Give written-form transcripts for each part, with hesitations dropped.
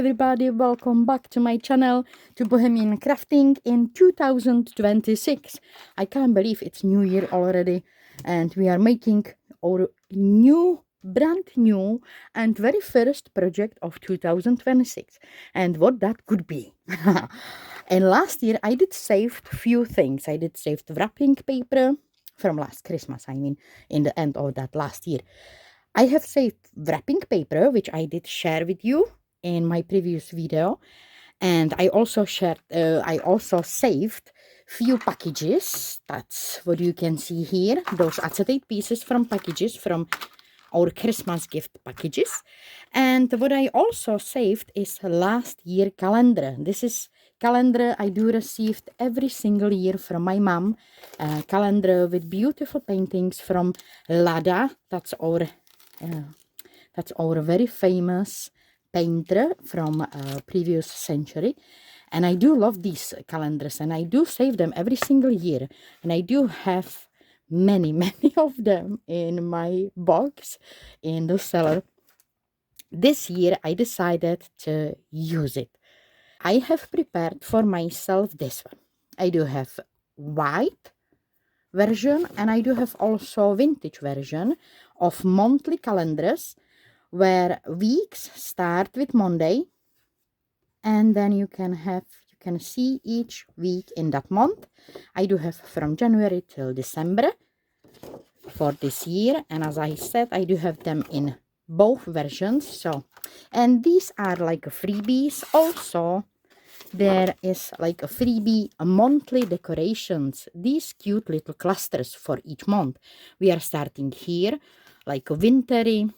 everybody, welcome back to my channel, to Bohemian Crafting in 2026. I can't believe it's New Year already and we are making our brand new and very first project of 2026 and what that could be. And last year I did saved few things. I did saved wrapping paper from last Christmas, I mean in the end of that last year. I have saved wrapping paper, which I did share with you in my previous video, and I also saved few packages. That's what you can see here, those acetate pieces from packages from our Christmas gift packages. And what I also saved is last year calendar. This is calendar I do received every single year from my mom, calendar with beautiful paintings from Lada. That's our very famous painter from previous century. And I do love these calendars and I do save them every single year. And I do have many of them in my box in the cellar. This year I decided to use it. I have prepared for myself this one. I do have white version and I do have also vintage version of monthly calendars where weeks start with Monday and then you can see each week in that month. I do have from January till December for this year, and as I said, I do have them in both versions. So, and these are like freebies. Also there is like a freebie, a monthly decorations, these cute little clusters for each month. We are starting here like a wintry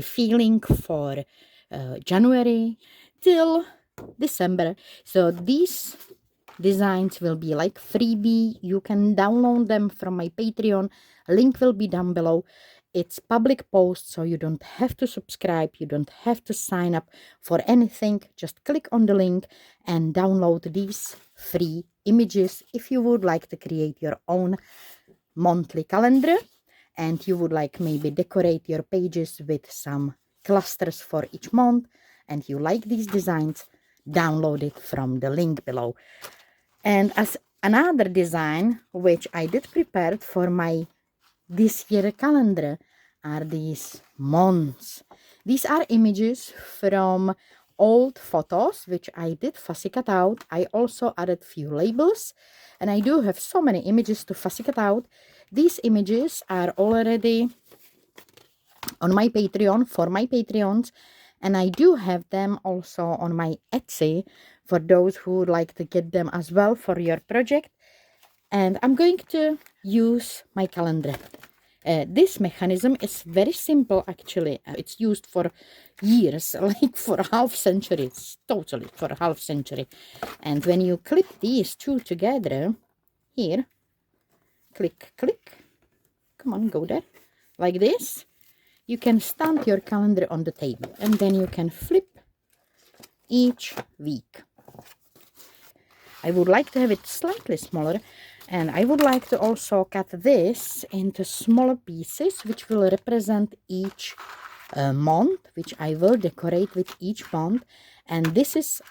feeling for January till December. So these designs will be like freebie. You can download them from my Patreon. Link will be down below. It's public post, so you don't have to subscribe, you don't have to sign up for anything. Just click on the link and download these free images if you would like to create your own monthly calendar and you would like maybe decorate your pages with some clusters for each month and you like these designs, download it from the link below. And as another design which I did prepare for my this year calendar are these months. These are images from old photos which I did fussy cut out. I also added few labels and I do have so many images to fussy cut out. These images are already on my Patreon for my Patreons, and I do have them also on my Etsy for those who would like to get them as well for your project. And I'm going to use my calendar. This mechanism is very simple actually. It's used for years, like for half centuries, totally for a half century. And when you clip these two together, here, click, come on, go there, like this, you can stand your calendar on the table and then you can flip each week. I would like to have it slightly smaller. And I would like to also cut this into smaller pieces which will represent each month, which I will decorate with each month. And this is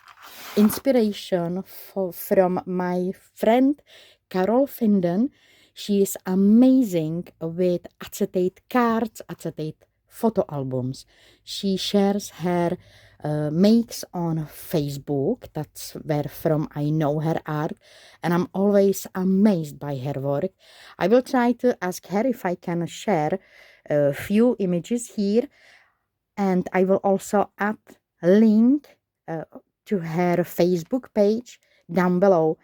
inspiration from my friend Carol Finden. She is amazing with acetate cards, acetate photo albums. She shares her makes on Facebook. That's where from I know her art, and I'm always amazed by her work. I will try to ask her if I can share a few images here, and I will also add a link to her Facebook page down below.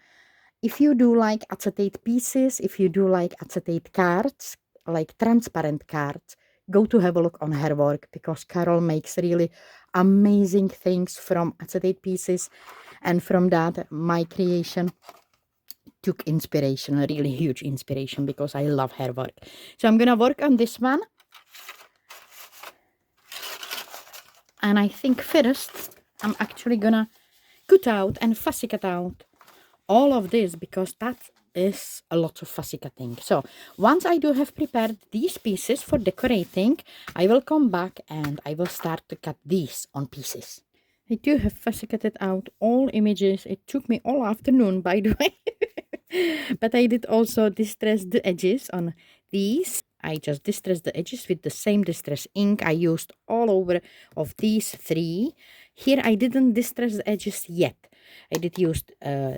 If you do like acetate pieces, if you do like acetate cards, like transparent cards, go to have a look on her work, because Carol makes really amazing things from acetate pieces, and from that my creation took inspiration, a really huge inspiration, because I love her work. So I'm gonna work on this one, and I think first I'm actually gonna cut out and fussy cut out all of this, because is a lot of fussy cutting. So once I do have prepared these pieces for decorating, I will come back and I will start to cut these on pieces. I do have fussy cutted out all images. It took me all afternoon, by the way. But I did also distress the edges on these. I just distressed the edges with the same distress ink I used all over of these three. Here I didn't distress the edges yet. I did use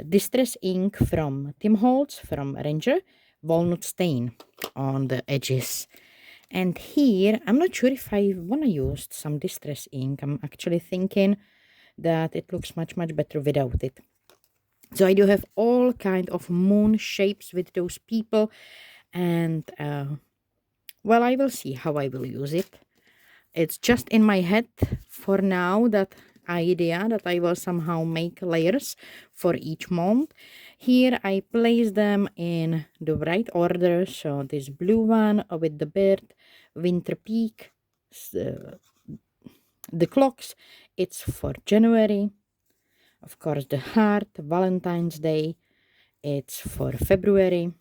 distress ink from Tim Holtz, from Ranger, walnut stain on the edges. And here, I'm not sure if I want to use some distress ink. I'm actually thinking that it looks much better without it. So I do have all kind of moon shapes with those people, and well, I will see how I will use it. It's just in my head for now, that idea that I will somehow make layers for each month. Here I place them in the right order. So this blue one with the bird, winter peak, the clocks, it's for January. Of course, the heart, Valentine's Day, it's for February.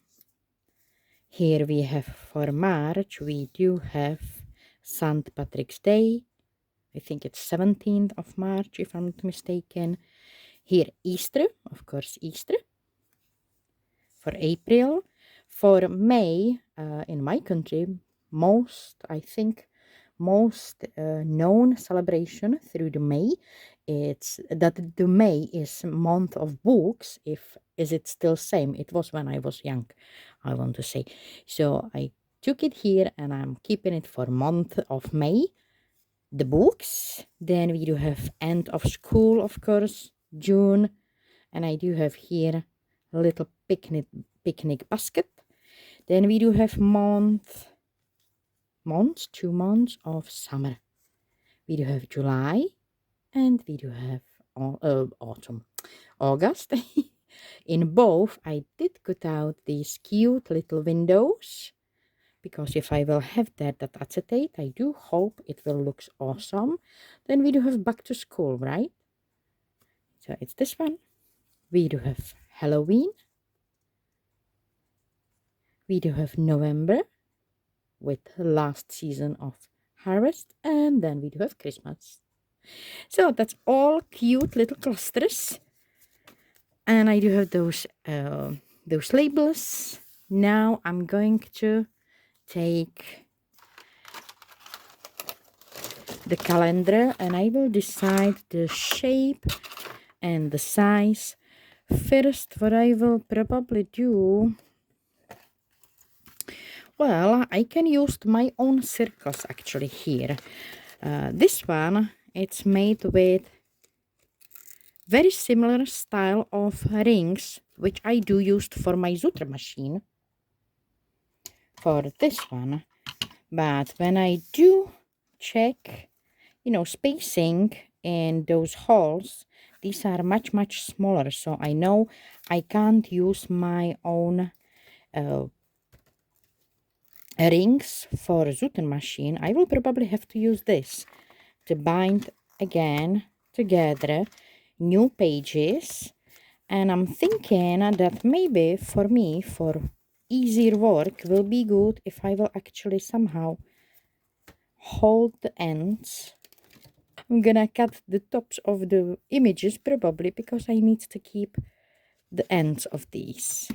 Here we have for March, we do have St. Patrick's Day. I think it's 17th of March, if I'm not mistaken. Here, Easter, of course, Easter. For April. For May, in my country, I think, most known celebration through the May, it's that the May is month of books. Is it still same? It was when I was young, I want to say. So I took it here and I'm keeping it for month of May, the books. Then we do have end of school, of course, June, and I do have here a little picnic basket. Then we do have 2 months of summer. We do have July, and we do have autumn, August. In both, I did cut out these cute little windows, because if I will have that acetate, I do hope it will look awesome. Then we do have back to school, right? So it's this one. We do have Halloween. We do have November with last season of harvest, and then we do have Christmas. So that's all cute little clusters, and I do have those labels. Now I'm going to take the calendar and I will decide the shape and the size. First, what I will probably do, well, I can use my own circles actually here. This one, it's made with very similar style of rings, which I do use for my Zutter machine, for this one. But when I do check, spacing in those holes, these are much smaller. So I know I can't use my own rings for Zutter machine. I will probably have to use this to bind again together new pages. And I'm thinking that maybe for me, for easier work, will be good if I will actually somehow hold the ends. I'm gonna cut the tops of the images probably, because I need to keep the ends of these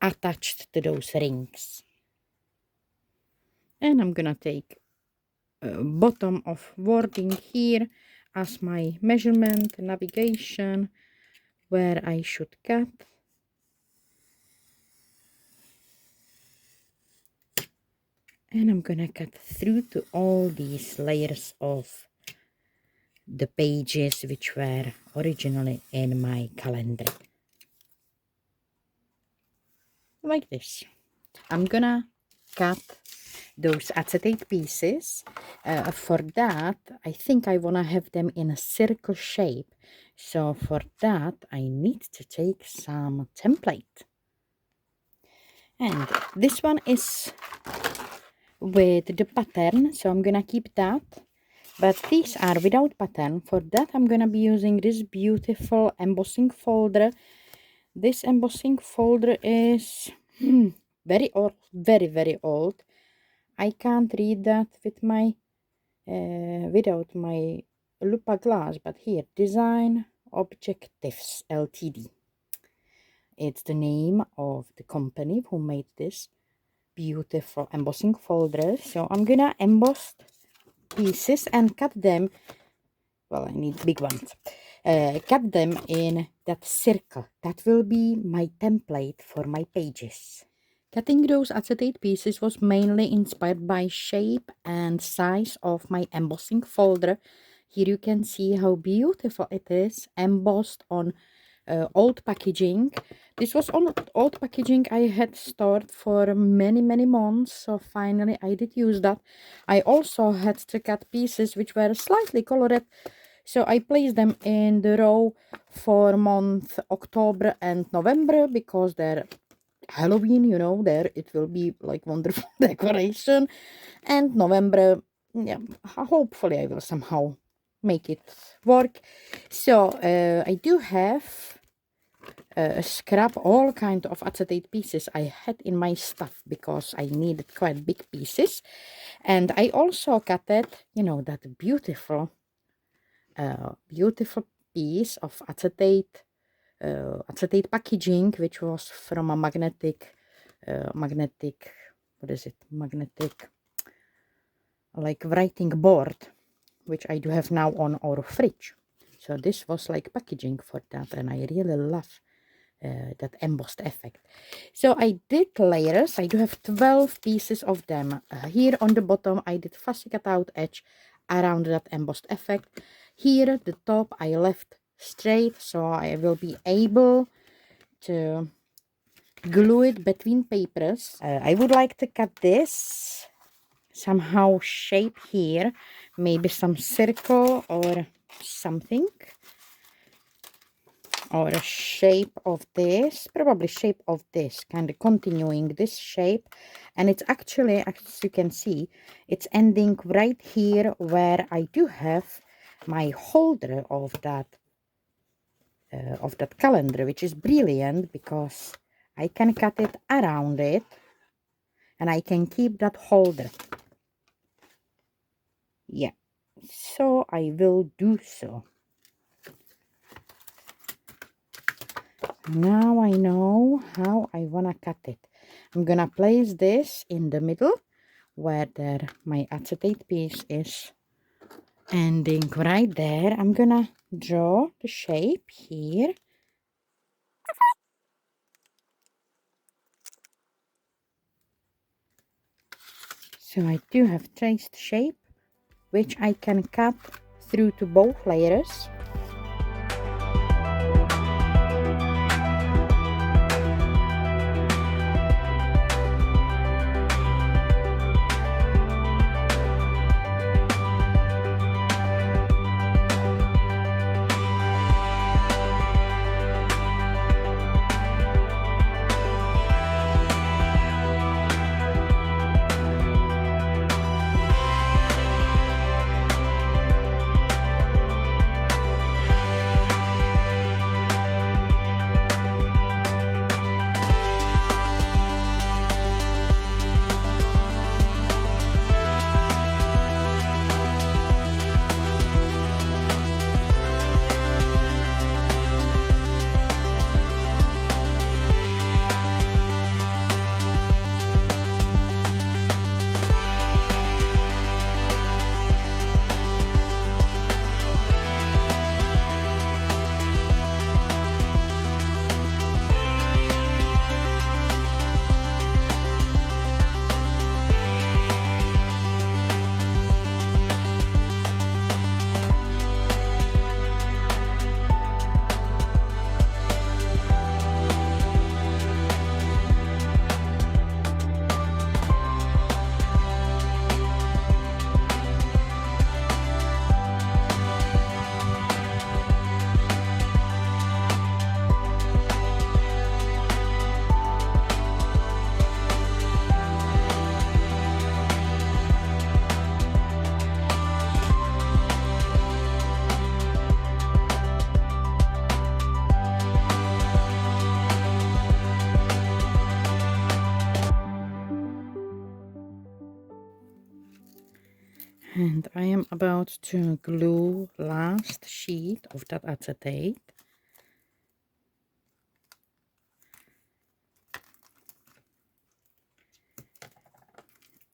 attached to those rings. And I'm gonna take bottom of wording here as my measurement, navigation, where I should cut. And I'm gonna cut through to all these layers of the pages which were originally in my calendar. Like this. I'm gonna cut those acetate pieces. For that, I think I want to have them in a circle shape. So for that, I need to take some template. And this one is with the pattern, so I'm gonna keep that. But these are without pattern. For that, I'm gonna be using this beautiful embossing folder. This embossing folder is very old, very old. I can't read that with my without my lupa glass, but here, Design Objectives Ltd. It's the name of the company who made this beautiful embossing folder. So I'm gonna emboss pieces and cut them. Well, I need big ones. Cut them in that circle. That will be my template for my pages. Cutting those acetate pieces was mainly inspired by shape and size of my embossing folder. Here you can see how beautiful it is, embossed on old packaging. This was on old packaging I had stored for many months, so finally I did use that. I also had to cut pieces which were slightly colored, so I placed them in the row for month October and November because they're Halloween, you know, there it will be like wonderful decoration. And November, yeah, hopefully I will somehow make it work. So I do have scrap all kind of acetate pieces I had in my stuff because I needed quite big pieces. And I also cut it, you know, that beautiful beautiful piece of acetate packaging, which was from a magnetic what is it, magnetic like writing board, which I do have now on our fridge. So this was like packaging for that, and I really love that embossed effect. So I did layers. I do have 12 pieces of them. Here on the bottom I did fussy cut out edge around that embossed effect. Here the top I left straight, so I will be able to glue it between papers. I would like to cut this somehow shape here, maybe some circle or something, or a shape of this, probably shape of this, kind of continuing this shape. And it's actually, as you can see, it's ending right here where I do have my holder of that calendar, which is brilliant because I can cut it around it and I can keep that holder. Yeah, so I will do so. Now I know how I wanna cut it. I'm gonna place this in the middle where there my acetate piece is ending right there. I'm gonna draw the shape here. So I do have traced shape, which I can cut through to both layers. And I am about to glue last sheet of that acetate.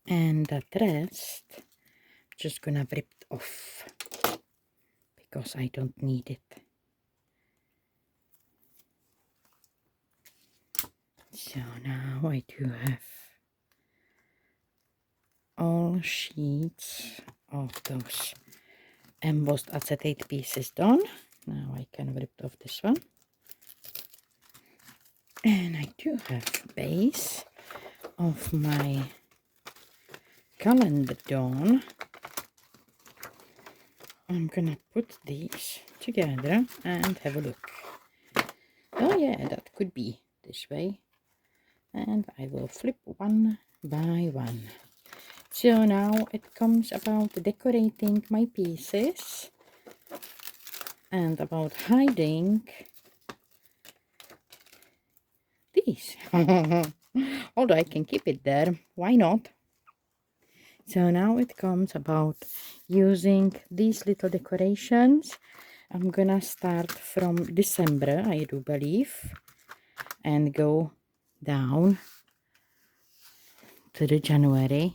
And that rest, just gonna rip it off because I don't need it. So now I do have all sheets of those embossed acetate pieces done. Now I can rip off this one. And I do have base of my calendar done. I'm gonna put these together and have a look. Oh yeah, that could be this way. And I will flip one by one. So now it comes about decorating my pieces and about hiding these. Although I can keep it there, why not? So now it comes about using these little decorations. I'm gonna start from December, I do believe, and go down to the January.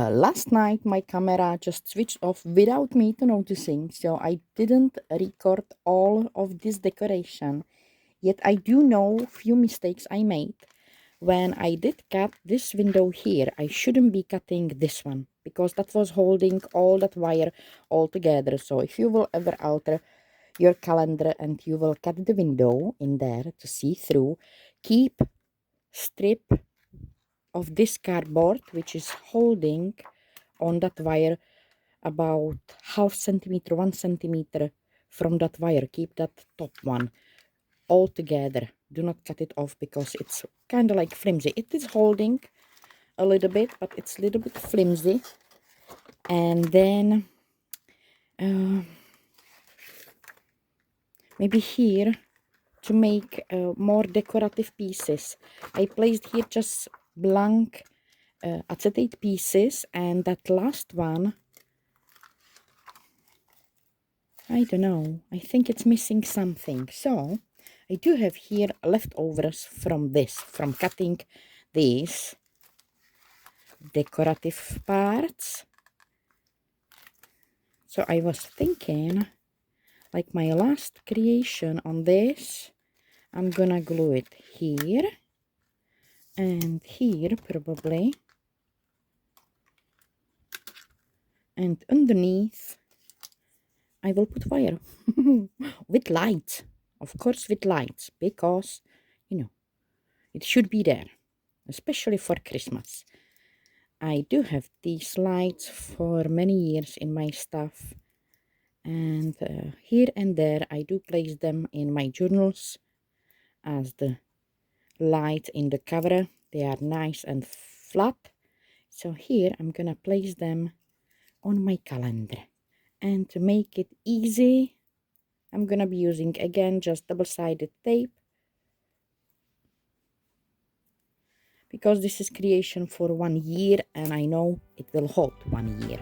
Last night my camera just switched off without me to noticing, so I didn't record all of this decoration. Yet I do know few mistakes I made. When I did cut this window here, I shouldn't be cutting this one because that was holding all that wire all together. So if you will ever alter your calendar and you will cut the window in there to see through, keep strip of this cardboard which is holding on that wire about half centimeter, 1 centimeter from that wire. Keep that top one all together. Do not cut it off because it's kind of like flimsy. It is holding a little bit, but it's a little bit flimsy. And then maybe here to make more decorative pieces, I placed here just blank acetate pieces, and that last one, I don't know, I think it's missing something. So I do have here leftovers from this, from cutting these decorative parts. So I was thinking, like my last creation on this, I'm gonna glue it here and here probably, and underneath I will put wire with lights, of course with lights, because you know it should be there, especially for Christmas. I do have these lights for many years in my stuff, and here and there I do place them in my journals as the light in the cover. They are nice and flat. So here I'm gonna place them on my calendar, and to make it easy I'm gonna be using again just double-sided tape, because this is creation for 1 year and I know it will hold 1 year.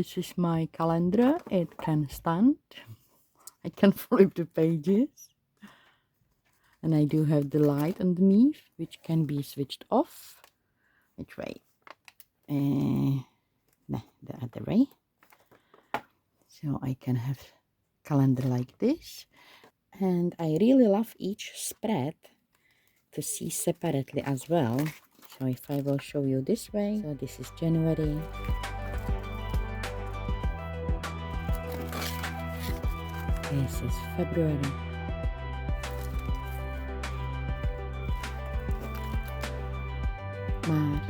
this is my calendar. It can stand. I can flip the pages. And I do have the light underneath, which can be switched off. Which way? Nah, the other way. So I can have calendar like this. And I really love each spread to see separately as well. So if I will show you this way, so this is January. This is February. March.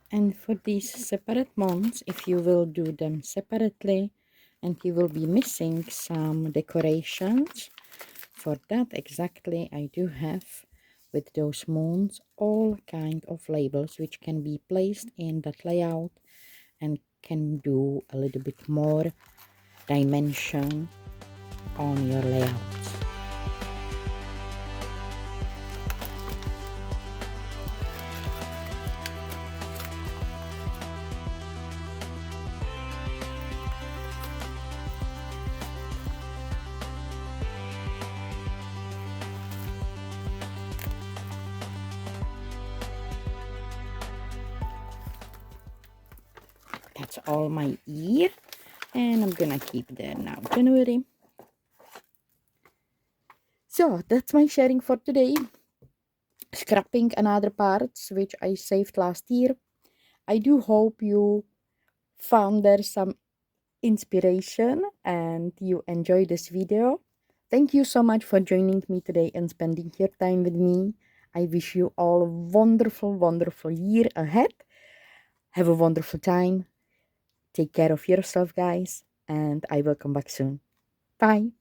And for these separate months, if you will do them separately and you will be missing some decorations, for that exactly I do have with those moons all kind of labels which can be placed in that layout and can do a little bit more dimension on your layouts. That's all my year, and I'm gonna keep there now January. So that's my sharing for today. Scrapping another parts which I saved last year. I do hope you found there some inspiration and you enjoy this video. Thank you so much for joining me today and spending your time with me. I wish you all a wonderful, wonderful year ahead. Have a wonderful time. Take care of yourself, guys, and I will come back soon. Bye.